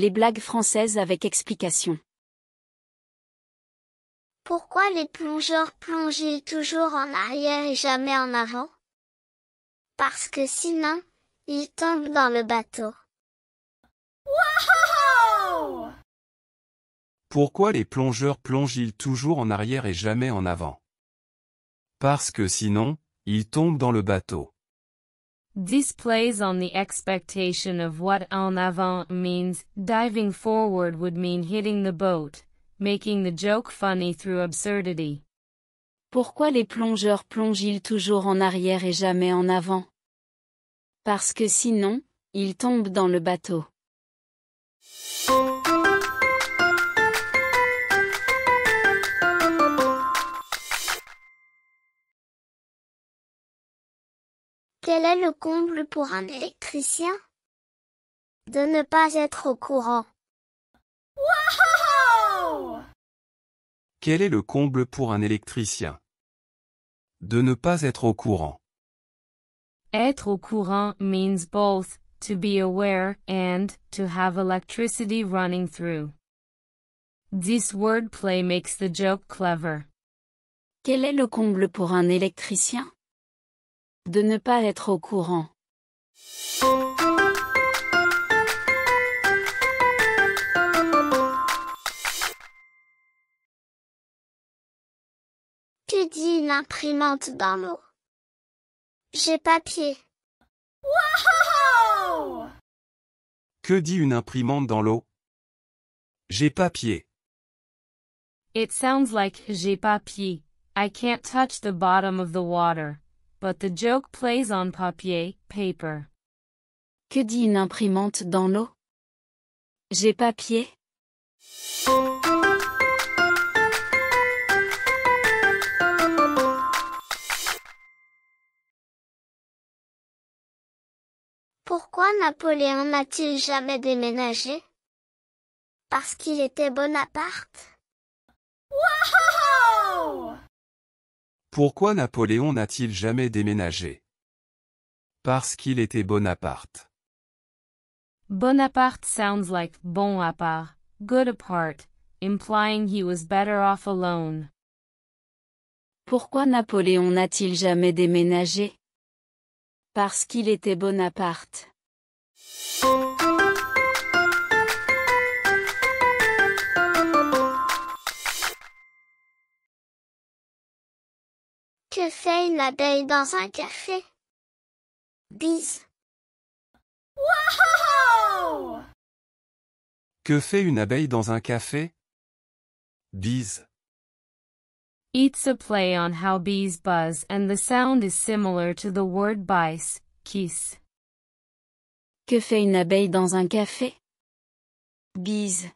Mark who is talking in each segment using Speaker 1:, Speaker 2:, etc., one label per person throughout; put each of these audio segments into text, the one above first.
Speaker 1: Les blagues françaises avec explication.
Speaker 2: Pourquoi les plongeurs plongent-ils toujours en arrière et jamais en avant? Parce que sinon, ils tombent dans le bateau.
Speaker 3: Wow! Pourquoi les plongeurs plongent-ils toujours en arrière et jamais en avant? Parce que sinon, ils tombent dans le bateau.
Speaker 4: This plays on the expectation of what en avant means. Diving forward would mean hitting the boat, making the joke funny through absurdity.
Speaker 1: Pourquoi les plongeurs plongent-ils toujours en arrière et jamais en avant? Parce que sinon, ils tombent dans le bateau.
Speaker 2: Quel est le comble pour un électricien? De ne pas être au courant.
Speaker 3: Wow! Quel est le comble pour un électricien? De ne pas être au courant.
Speaker 4: Être au courant means both to be aware and to have electricity running through. This wordplay makes the joke clever.
Speaker 1: Quel est le comble pour un électricien? De ne pas être au courant.
Speaker 2: Que dit une imprimante dans l'eau? J'ai papier.
Speaker 3: Wow! Que dit une imprimante dans l'eau? J'ai papier.
Speaker 4: It sounds like j'ai papier. I can't touch the bottom of the water. But the joke plays on papier, paper.
Speaker 1: Que dit une imprimante dans l'eau? J'ai papier.
Speaker 2: Pourquoi Napoléon n'a-t-il jamais déménagé? Parce qu'il était Bonaparte.
Speaker 3: Wow! Pourquoi Napoléon n'a-t-il jamais déménagé? Parce qu'il était Bonaparte.
Speaker 4: Bonaparte sounds like bon à part, good apart, implying he was better off alone.
Speaker 1: Pourquoi Napoléon n'a-t-il jamais déménagé? Parce qu'il était Bonaparte.
Speaker 2: Que fait une abeille dans un café? Bise.
Speaker 3: Wow! Que fait une abeille dans un café? Bise.
Speaker 4: It's a play on how bees buzz and the sound is similar to the word bise, kiss.
Speaker 1: Que fait une abeille dans un café? Bise.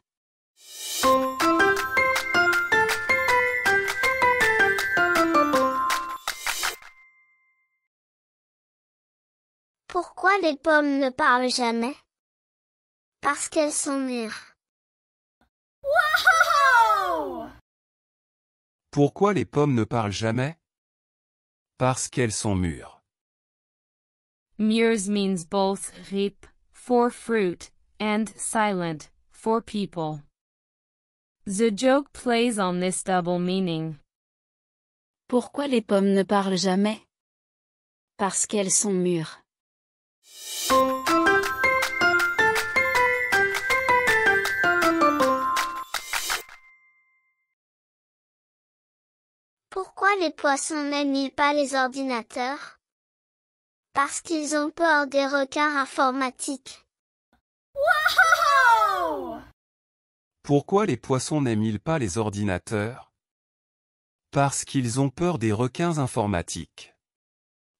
Speaker 2: Pourquoi les pommes ne parlent jamais? Parce qu'elles sont mûres.
Speaker 3: Wow! Pourquoi les pommes ne parlent jamais? Parce qu'elles sont mûres.
Speaker 4: Mûres means both rip, for fruit, and silent, for people. The joke plays on this double meaning.
Speaker 1: Pourquoi les pommes ne parlent jamais? Parce qu'elles sont mûres.
Speaker 2: Pourquoi les poissons n'aiment pas les ordinateurs? Parce qu'ils ont peur des requins informatiques.
Speaker 3: Wow! Pourquoi les poissons n'aiment pas les ordinateurs? Parce qu'ils ont peur des requins informatiques.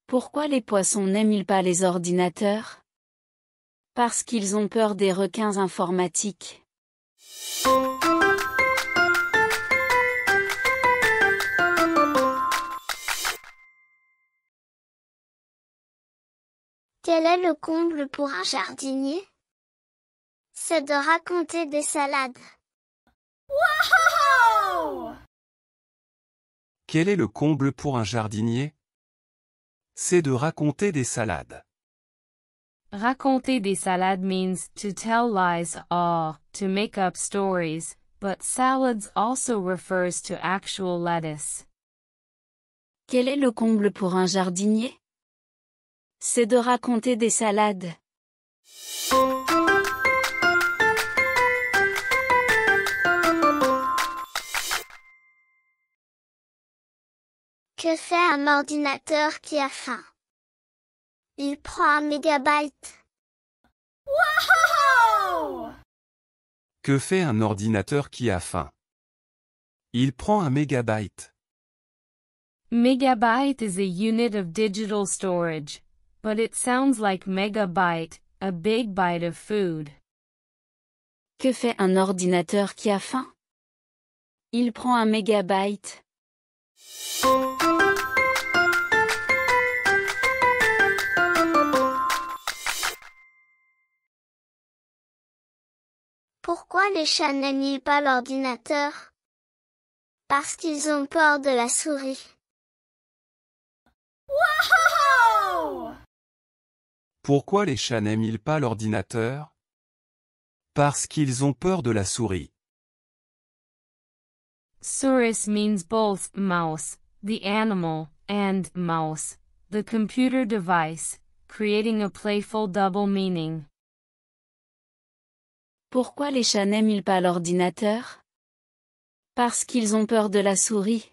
Speaker 1: Pourquoi les poissons n'aiment pas les ordinateurs? Parce qu'ils ont peur des requins informatiques.
Speaker 2: Quel est le comble pour un jardinier? C'est de raconter des salades.
Speaker 3: Wow! Quel est le comble pour un jardinier? C'est de raconter des salades.
Speaker 4: Raconter des salades means to tell lies or to make up stories, but salads also refers to actual lettuce.
Speaker 1: Quel est le comble pour un jardinier? C'est de raconter des salades.
Speaker 2: Que fait un ordinateur qui a faim? Il prend un mégabyte.
Speaker 5: Wow!
Speaker 3: Que fait un ordinateur qui a faim? Il prend un mégabyte.
Speaker 4: Megabyte is a unit of digital storage, but it sounds like megabyte, a big bite of food.
Speaker 1: Que fait un ordinateur qui a faim? Il prend un mégabyte.
Speaker 2: Pourquoi les chats n'aiment pas l'ordinateur? Parce qu'ils ont peur de la souris.
Speaker 5: Wow!
Speaker 3: Pourquoi les chats n'aiment-ils pas l'ordinateur? Parce qu'ils ont peur de la souris.
Speaker 4: Saurus means both mouse, the animal, and mouse, the computer device, creating a playful double meaning.
Speaker 1: Pourquoi les chats n'aiment pas l'ordinateur? Parce qu'ils ont peur de la souris.